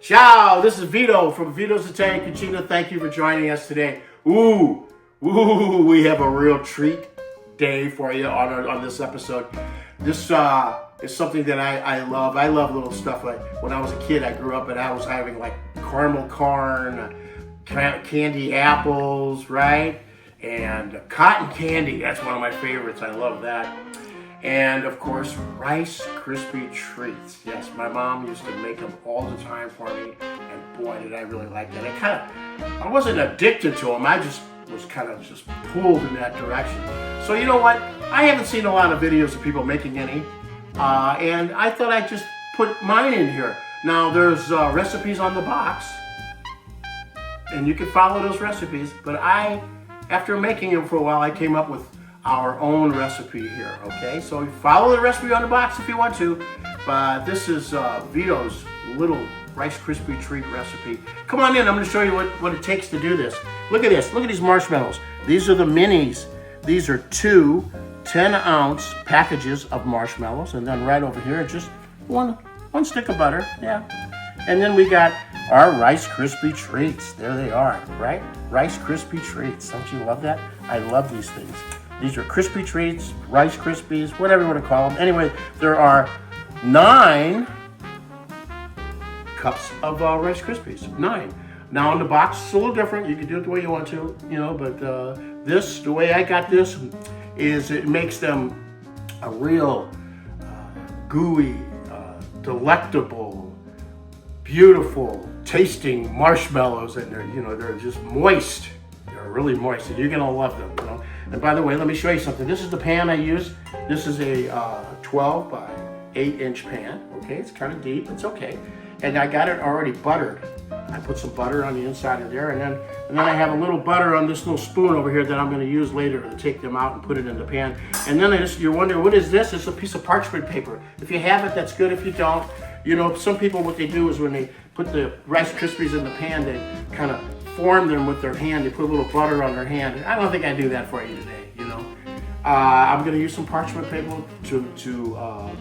Ciao, this is Vito from Vito's Italian Cucina. Thank you for joining us today. Ooh, we have a real treat day for you on this episode. This is something that I love. I love little stuff like when I was a kid, I grew up and I was having like caramel corn, candy apples, right? And cotton candy, that's one of my favorites. I love that. And of course, Rice Krispy treats. Yes, my mom used to make them all the time for me, and boy, did I really like that. I wasn't addicted to them. I just was kind of just pulled in that direction. So you know what? I haven't seen a lot of videos of people making any, and I thought I'd just put mine in here. Now there's recipes on the box, and you can follow those recipes. But after making them for a while, I came up with our own recipe here, okay? So follow the recipe on the box if you want to, but this is Vito's little Rice Krispy treat recipe. Come on in, I'm gonna show you what it takes to do this. Look at this, look at these marshmallows. These are the minis. These are two 10-ounce packages of marshmallows, and then right over here, just one stick of butter, yeah. And then we got our Rice Krispy treats. There they are, right? Rice Krispy treats, don't you love that? I love these things. These are Krispy treats, Rice Krispies, whatever you want to call them. Anyway, there are 9 cups of Rice Krispies. 9. Now in the box, it's a little different. You can do it the way you want to, you know. But the way I got this, is it makes them a real gooey, delectable, beautiful tasting marshmallows, and they're just moist. They're really moist, and you're gonna love them. You know. And by the way, let me show you something. This is the pan I use. This is a 12 by 8-inch pan. Okay, it's kind of deep. It's okay. And I got it already buttered. I put some butter on the inside of there, and then I have a little butter on this little spoon over here that I'm going to use later to take them out and put it in the pan. And then you're wondering, what is this? It's a piece of parchment paper. If you have it, that's good. If you don't, some people, what they do is when they put the Rice Krispies in the pan, they kind of form them with their hand. They put a little butter on their hand. I don't think I do that for you today, I'm going to use some parchment paper to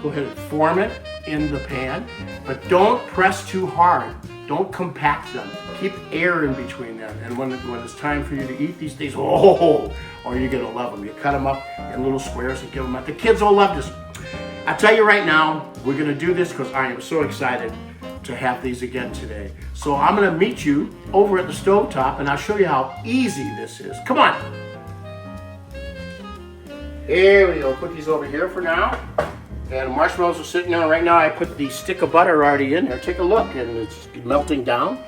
go ahead and form it in the pan, but don't press too hard. Don't compact them. Keep air in between them. And when it's time for you to eat these things, you're going to love them. You cut them up in little squares and give them out. The kids will love this. I tell you right now, we're going to do this because I am so excited to have these again today. So I'm going to meet you over at the stovetop, and I'll show you how easy this is. Come on. Here we go. Put these over here for now. And the marshmallows are sitting there. Right now I put the stick of butter already in there. Take a look, and it's melting down.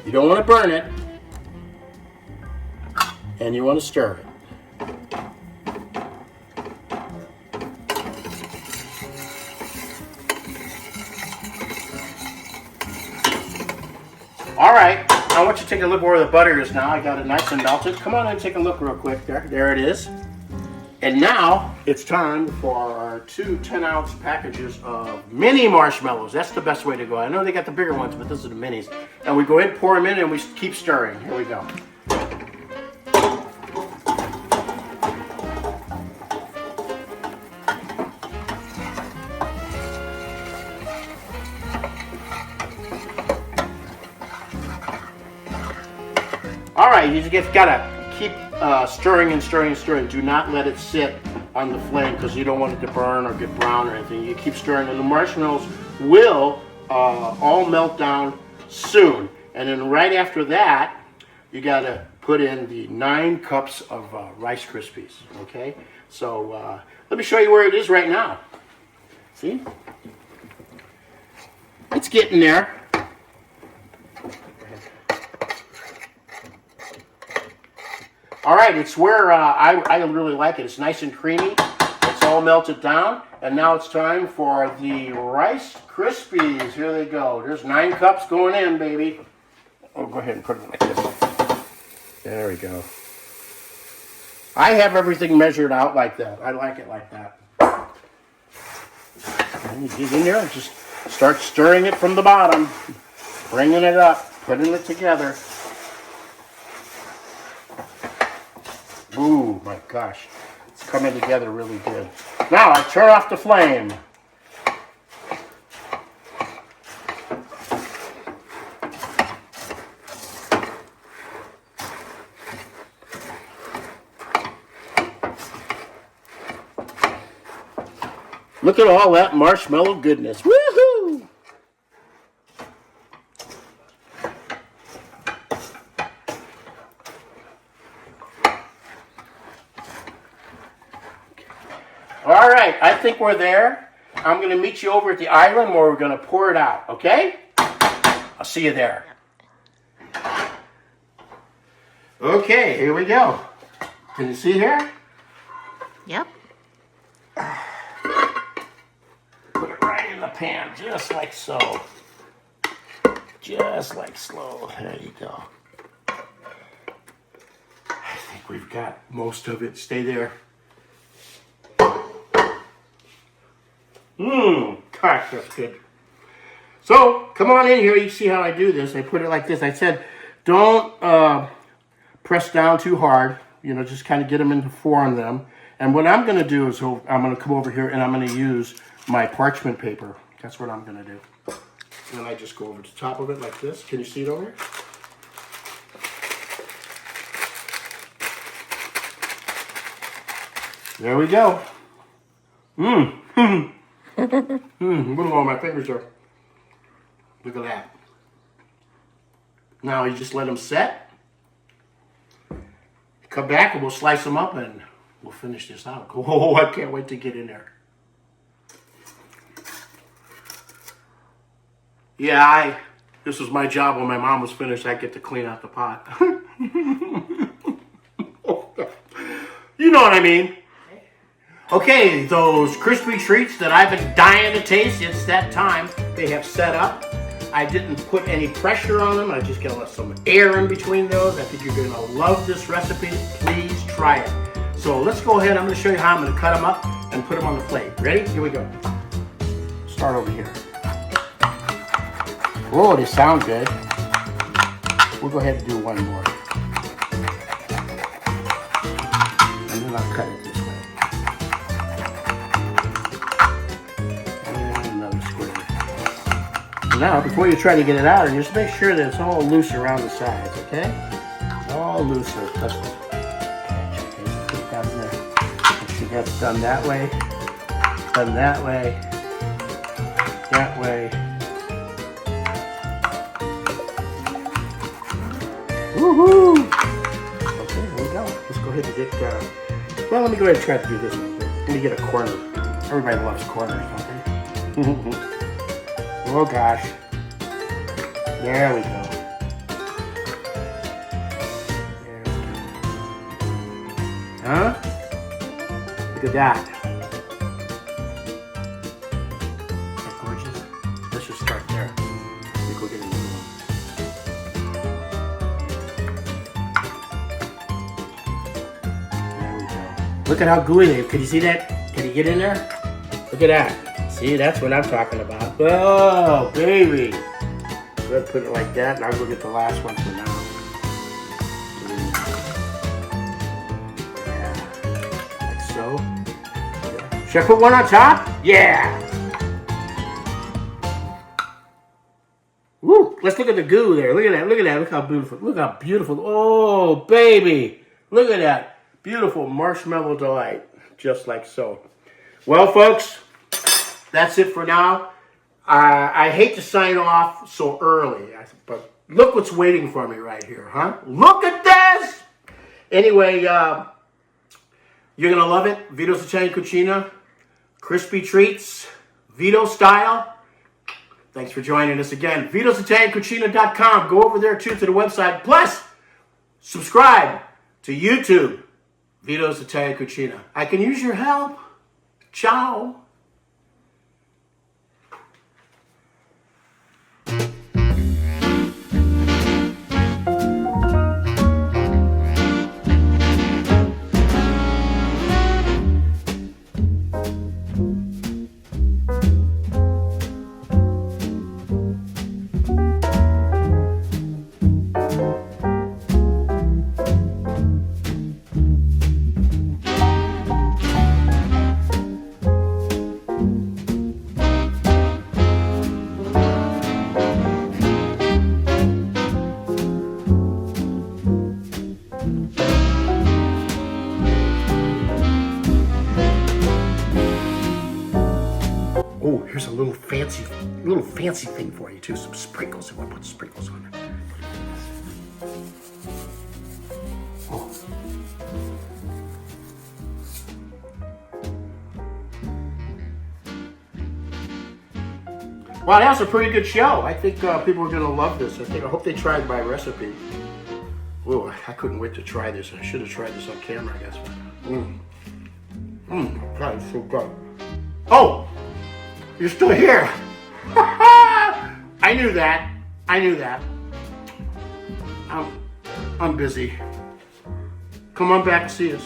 You don't want to burn it. And you want to stir it. All right, I want you to take a look where the butter is now. I got it nice and melted. Come on and take a look real quick there. There it is. And now it's time for our 2 10-ounce packages of mini marshmallows. That's the best way to go. I know they got the bigger ones, but these are the minis. And we go ahead and pour them in, and we keep stirring. Here we go. All right, you just gotta keep stirring and stirring and stirring. Do not let it sit on the flame because you don't want it to burn or get brown or anything. You keep stirring, and the marshmallows will all melt down soon. And then right after that, you gotta put in the 9 cups of Rice Krispies. Okay, so let me show you where it is right now. See, it's getting there. All right, it's where I really like it. It's nice and creamy. It's all melted down. And now it's time for the Rice Krispies. Here they go. There's 9 cups going in, baby. Oh, go ahead and put it like this. There we go. I have everything measured out like that. I like it like that. And you get in there and just start stirring it from the bottom. Bringing it up. Putting it together. Ooh, my gosh. It's coming together really good. Now I turn off the flame. Look at all that marshmallow goodness. Woohoo! All right, I think we're there. I'm going to meet you over at the island where we're going to pour it out, okay? I'll see you there. Okay, here we go. Can you see here? Yep. Put it right in the pan, just like so. Just like so. There you go. I think we've got most of it. Stay there. Gosh, that's good. So, come on in here. You see how I do this. I put it like this. I said, don't press down too hard. You know, just kind of get them into form them. And what I'm going to do is I'm going to come over here and I'm going to use my parchment paper. That's what I'm going to do. And then I just go over the top of it like this. Can you see it over here? There we go. Look at all my fingers are. Look at that. Now you just let them set. Come back and we'll slice them up and we'll finish this out. Oh, I can't wait to get in there. Yeah, this was my job when my mom was finished. I get to clean out the pot. You know what I mean. Okay, those crispy treats that I've been dying to taste, it's that time. They have set up. I didn't put any pressure on them. I just got some air in between those. I think you're going to love this recipe. Please try it. So let's go ahead. I'm going to show you how I'm going to cut them up and put them on the plate. Ready? Here we go. Start over here. Whoa, they sound good. We'll go ahead and do one more. And then I'll cut it this way. Now, before you try to get it out, just make sure that it's all loose around the sides, okay? All loose. That's what. Put it down there. Make sure that's done that way. Done that way. That way. Woohoo! Okay, there we go. Let's go ahead and get. Well, let me go ahead and try to do this one. Let me get a corner. Everybody loves corners, don't they? Oh gosh. There we go. There we go. Huh? Look at that. Isn't that gorgeous? Let's just start there. Let me go get a new one. There we go. Look at how gooey they are. Can you see that? Can you get in there? Look at that. See, that's what I'm talking about. Oh, baby. I'm going to put it like that, and I'll go get the last one for now. Yeah, like so. Yeah. Should I put one on top? Yeah. Woo, let's look at the goo there. Look at that, look at that. Look how beautiful. Look how beautiful. Oh, baby. Look at that. Beautiful marshmallow delight. Just like so. Well, folks. That's it for now. I hate to sign off so early, but look what's waiting for me right here, huh? Look at this! Anyway, you're going to love it. Vito's Italian Cucina. Crispy treats. Vito style. Thanks for joining us again. Vito'sItalianCucina.com. Go over there, too, to the website. Plus, subscribe to YouTube. Vito's Italian Cucina. I can use your help. Ciao. fancy thing for you too, some sprinkles. I want to put sprinkles on it. Oh. Wow, that was a pretty good show. I think people are going to love this. I hope they tried my recipe. Ooh, I couldn't wait to try this. I should have tried this on camera, I guess. God, it's so good. Oh, you're still here. I knew that. I'm busy. Come on back and see us.